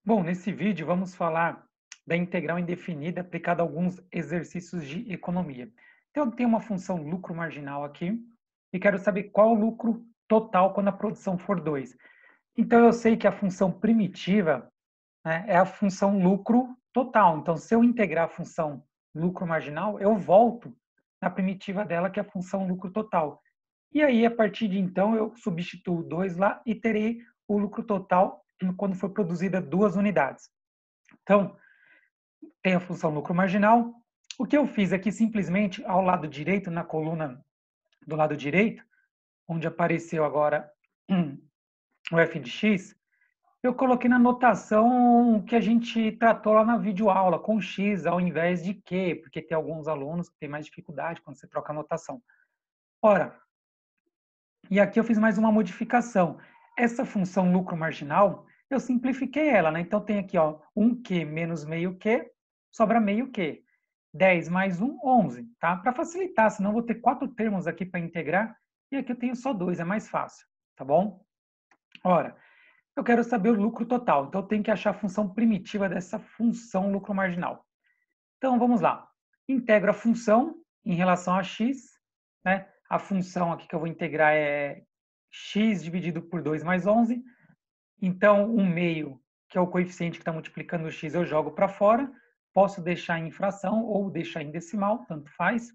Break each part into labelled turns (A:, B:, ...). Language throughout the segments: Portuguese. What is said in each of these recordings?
A: Bom, nesse vídeo vamos falar da integral indefinida aplicada a alguns exercícios de economia. Então, eu tenho uma função lucro marginal aqui e quero saber qual o lucro total quando a produção for 2. Então, eu sei que a função primitiva, né, é a função lucro total. Então, se eu integrar a função lucro marginal, eu volto na primitiva dela, que é a função lucro total. E aí, a partir de então, eu substituo 2 lá e terei o lucro total quando for produzida 2 unidades. Então, tem a função lucro marginal. O que eu fiz aqui simplesmente ao lado direito, na coluna do lado direito, onde apareceu agora o f de x, eu coloquei na notação que a gente tratou lá na videoaula, com x ao invés de q, porque tem alguns alunos que têm mais dificuldade quando você troca a notação. Ora, e aqui eu fiz mais uma modificação. Essa função lucro marginal, eu simplifiquei ela, né? Então tem aqui, ó, 1q menos meio q, sobra meio q. 10 mais 1, 11, tá? Para facilitar, senão eu vou ter 4 termos aqui para integrar, e aqui eu tenho só 2, é mais fácil, tá bom? Ora, eu quero saber o lucro total, então eu tenho que achar a função primitiva dessa função lucro marginal. Então, vamos lá. Integro a função em relação a x, né? A função aqui que eu vou integrar é x dividido por 2 mais 11. Então, 1 meio, que é o coeficiente que está multiplicando o x, eu jogo para fora. Posso deixar em fração ou deixar em decimal, tanto faz.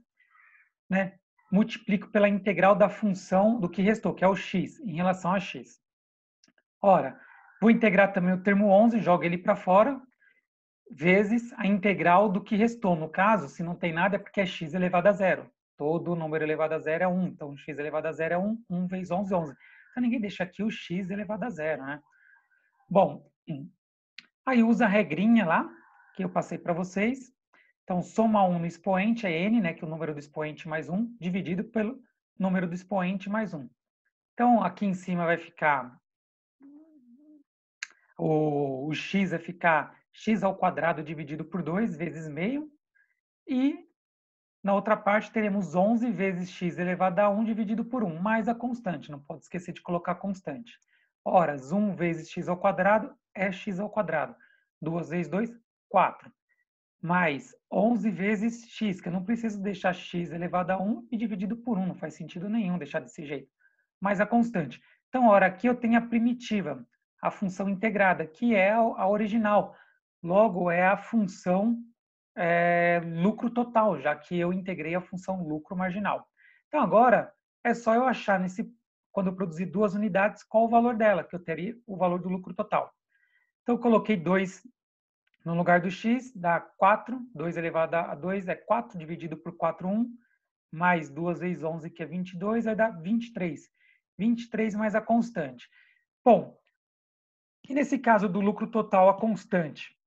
A: Né? Multiplico pela integral da função do que restou, que é o x, em relação a x. Ora, vou integrar também o termo 11, jogo ele para fora, vezes a integral do que restou. No caso, se não tem nada, é porque é x elevado a zero. Todo número elevado a zero é 1. Então, x elevado a zero é 1. 1 vezes 11, 11. Então, ninguém deixa aqui o x elevado a zero, né? Bom, aí usa a regrinha lá, que eu passei para vocês. Então, soma 1 no expoente é n, né, que é o número do expoente mais 1, dividido pelo número do expoente mais 1. Então, aqui em cima vai ficar o x vai ficar x ao quadrado dividido por 2 vezes meio, e na outra parte teremos 11 vezes x elevado a 1 dividido por 1, mais a constante, não pode esquecer de colocar a constante. Ora, 1 vezes x ao quadrado é x ao quadrado. 2 vezes 2, 4. Mais 11 vezes x, que eu não preciso deixar x elevado a 1 e dividido por 1, não faz sentido nenhum deixar desse jeito. Mais a constante. Então, ora, aqui eu tenho a primitiva, a função integrada, que é a original. Logo, é a função lucro total, já que eu integrei a função lucro marginal. Então, agora, é só eu achar, quando eu produzir 2 unidades, qual o valor dela, que eu teria o valor do lucro total. Então, eu coloquei 2 no lugar do x, dá 4. 2 elevado a 2 é 4 dividido por 4, 1. Mais 2 vezes 11, que é 22, vai dar 23. 23 mais a constante. Bom, e nesse caso do lucro total, a constante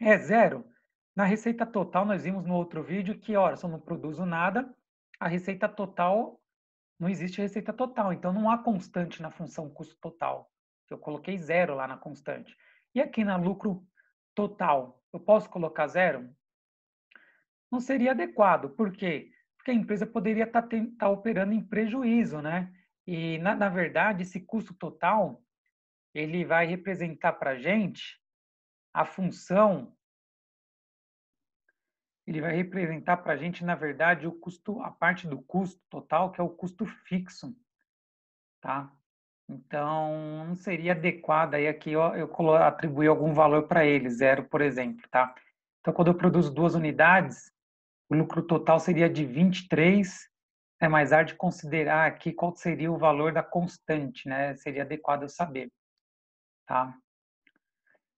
A: é zero. Na receita total, nós vimos no outro vídeo que, ora, se eu não produzo nada, a receita total, não existe receita total. Então, não há constante na função custo total. Eu coloquei zero lá na constante. E aqui na lucro total, eu posso colocar zero? Não seria adequado. Por quê? Porque a empresa poderia estar operando em prejuízo, né? E, na verdade, esse custo total, ele vai representar para a gente a função, ele vai representar para a gente, na verdade, o custo, a parte do custo total, que é o custo fixo, tá? Então, não seria adequado aí aqui eu atribuir algum valor para ele, zero, por exemplo, tá? Então, quando eu produzo 2 unidades, o lucro total seria de 23, é mais hard de considerar aqui qual seria o valor da constante, né? Seria adequado eu saber, tá?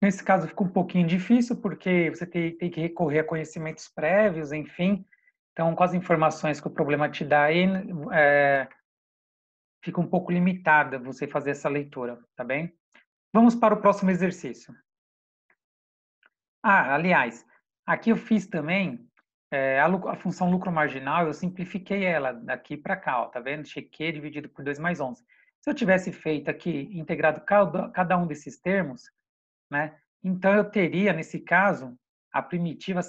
A: Nesse caso fica um pouquinho difícil, porque você tem que recorrer a conhecimentos prévios, enfim. Então, com as informações que o problema te dá aí, fica um pouco limitada você fazer essa leitura, tá bem? Vamos para o próximo exercício. Ah, aliás, aqui eu fiz também a função lucro marginal, eu simplifiquei ela daqui para cá, ó, tá vendo? Q dividido por 2 mais 11. Se eu tivesse feito aqui, integrado cada um desses termos, né? Então eu teria, nesse caso, a primitiva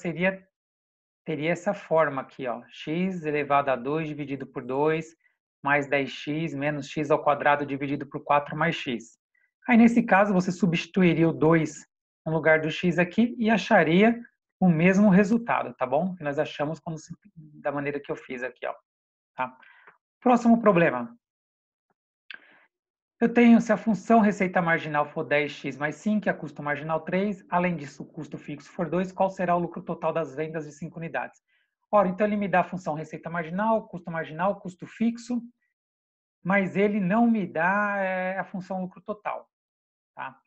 A: teria essa forma aqui, ó, x elevado a 2 dividido por 2 mais 10x menos x ao quadrado dividido por 4 mais x. Aí, nesse caso, você substituiria o 2 no lugar do x aqui e acharia o mesmo resultado, tá bom? Que nós achamos da maneira que eu fiz aqui, ó. Tá? Próximo problema. Eu tenho, se a função receita marginal for 10x mais 5 e a custo marginal 3, além disso o custo fixo for 2, qual será o lucro total das vendas de 5 unidades? Ora, então ele me dá a função receita marginal, custo fixo, mas ele não me dá a função lucro total. Tá?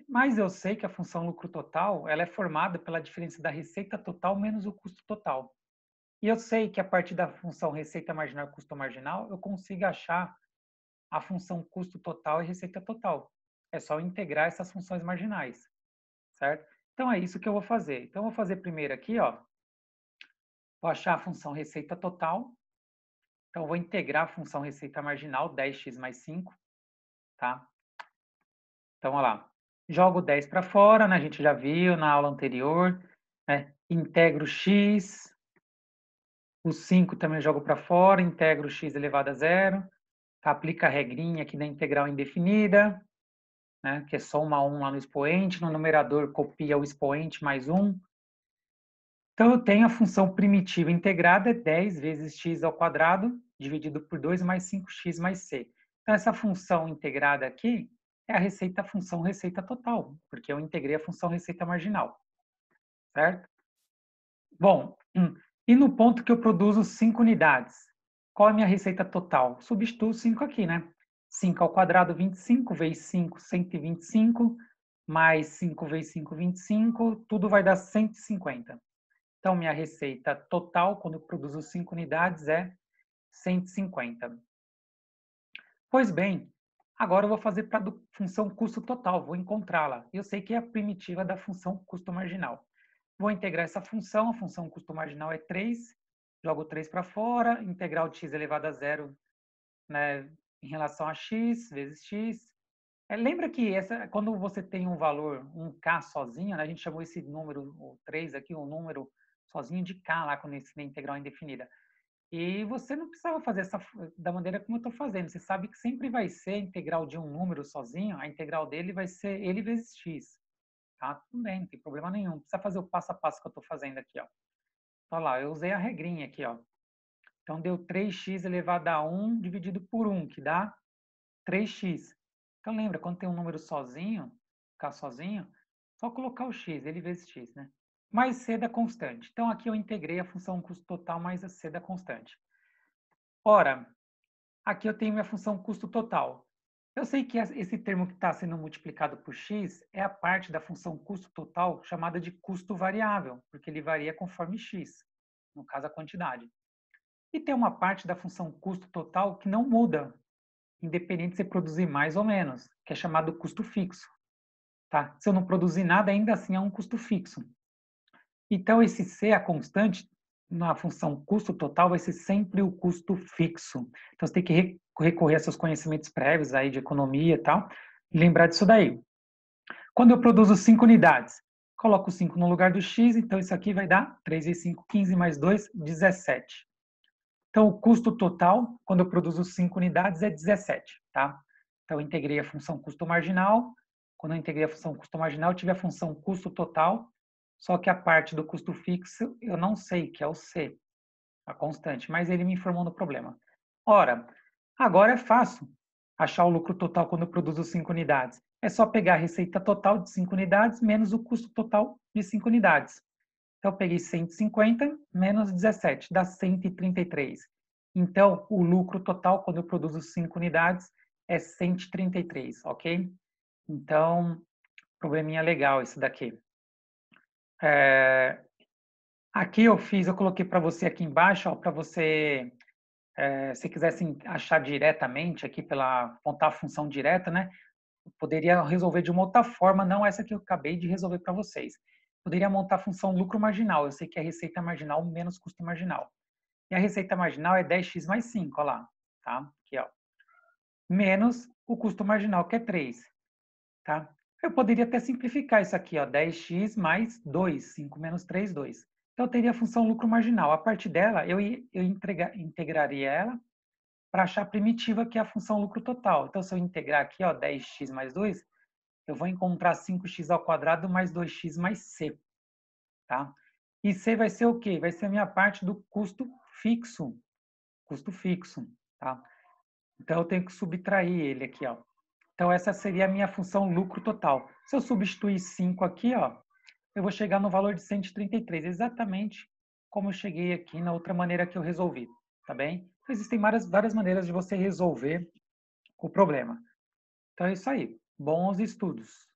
A: Mas eu sei que a função lucro total ela é formada pela diferença da receita total menos o custo total. E eu sei que a partir da função receita marginal e custo marginal, eu consigo achar a função custo total e receita total. É só integrar essas funções marginais, certo? Então é isso que eu vou fazer. Então eu vou fazer primeiro aqui, ó, vou achar a função receita total. Então eu vou integrar a função receita marginal, 10x mais 5, tá? Então, olha lá. Jogo 10 para fora, né? A gente já viu na aula anterior, né? Integro x, o 5 também eu jogo para fora, integro x elevado a zero, aplica a regrinha aqui da integral indefinida, né, que é soma 1 lá no expoente, no numerador copia o expoente mais 1. Então, eu tenho a função primitiva integrada, 10 vezes x ao quadrado, dividido por 2 mais 5x mais c. Então, essa função integrada aqui é a função receita total, porque eu integrei a função receita marginal, certo? Bom, e no ponto que eu produzo 5 unidades, qual é a minha receita total? Substituo 5 aqui, né? 5 ao quadrado, 25, vezes 5, 125, mais 5 vezes 5, 25, tudo vai dar 150. Então, minha receita total, quando eu produzo 5 unidades, é 150. Pois bem, agora eu vou fazer para a função custo total, vou encontrá-la. Eu sei que é a primitiva da função custo marginal. Vou integrar essa função, a função custo marginal é 3, jogo 3 para fora, integral de x elevado a zero, né, em relação a x vezes x. Lembra que quando você tem um valor, um k sozinho, né, a gente chamou esse número, o 3 aqui, um número sozinho de k lá quando esse integral indefinida. E você não precisava fazer da maneira como eu estou fazendo. Você sabe que sempre vai ser a integral de um número sozinho, a integral dele vai ser ele vezes x. Tá? Tudo bem, não tem problema nenhum. Não precisa fazer o passo a passo que eu estou fazendo aqui, ó. Olha lá, eu usei a regrinha aqui, ó. Então, deu 3x elevado a 1 dividido por 1, que dá 3x. Então, lembra, quando tem um número sozinho, ficar sozinho, só colocar o x, ele vezes x, né? Mais c da constante. Então, aqui eu integrei a função custo total mais a c da constante. Ora, aqui eu tenho minha função custo total. Eu sei que esse termo que está sendo multiplicado por x é a parte da função custo total chamada de custo variável, porque ele varia conforme x, no caso a quantidade. E tem uma parte da função custo total que não muda, independente de você produzir mais ou menos, que é chamado custo fixo. Tá? Se eu não produzir nada, ainda assim é um custo fixo. Então, esse C, a constante, na função custo total, vai ser sempre o custo fixo. Então, você tem que recorrer a seus conhecimentos prévios aí de economia e tal, e lembrar disso daí. Quando eu produzo 5 unidades, coloco 5 no lugar do x, então isso aqui vai dar 3 vezes 5, 15 mais 2, 17. Então, o custo total, quando eu produzo 5 unidades, é 17, tá? Então, eu integrei a função custo marginal. Quando eu integrei a função custo marginal, eu tive a função custo total, só que a parte do custo fixo eu não sei, que é o C, a constante, mas ele me informou no problema. Ora, agora é fácil achar o lucro total quando eu produzo 5 unidades. É só pegar a receita total de 5 unidades menos o custo total de 5 unidades. Então, eu peguei 150 menos 17, dá 133. Então, o lucro total, quando eu produzo 5 unidades, é 133, ok? Então, probleminha legal esse daqui. Aqui eu coloquei para você aqui embaixo, para você, se quisesse achar diretamente aqui pela montar a função direta, né? Eu poderia resolver de uma outra forma, não essa que eu acabei de resolver para vocês. Poderia montar a função lucro marginal. Eu sei que é receita marginal menos custo marginal. E a receita marginal é 10x mais 5, olha lá, tá? Aqui, ó. Menos o custo marginal, que é 3, tá? Eu poderia até simplificar isso aqui, ó, 10x mais 2, 5 menos 3, 2. Então, eu teria a função lucro marginal. A partir dela, eu integraria ela para achar a primitiva, que é a função lucro total. Então, se eu integrar aqui, ó, 10x mais 2, eu vou encontrar 5x² mais 2x mais c, tá? E c vai ser o quê? Vai ser a minha parte do custo fixo, tá? Então, eu tenho que subtrair ele aqui, ó. Então, essa seria a minha função lucro total. Se eu substituir 5 aqui, ó, eu vou chegar no valor de 133, exatamente como eu cheguei aqui na outra maneira que eu resolvi, tá bem? Então, existem várias maneiras de você resolver o problema. Então, é isso aí. Bons estudos!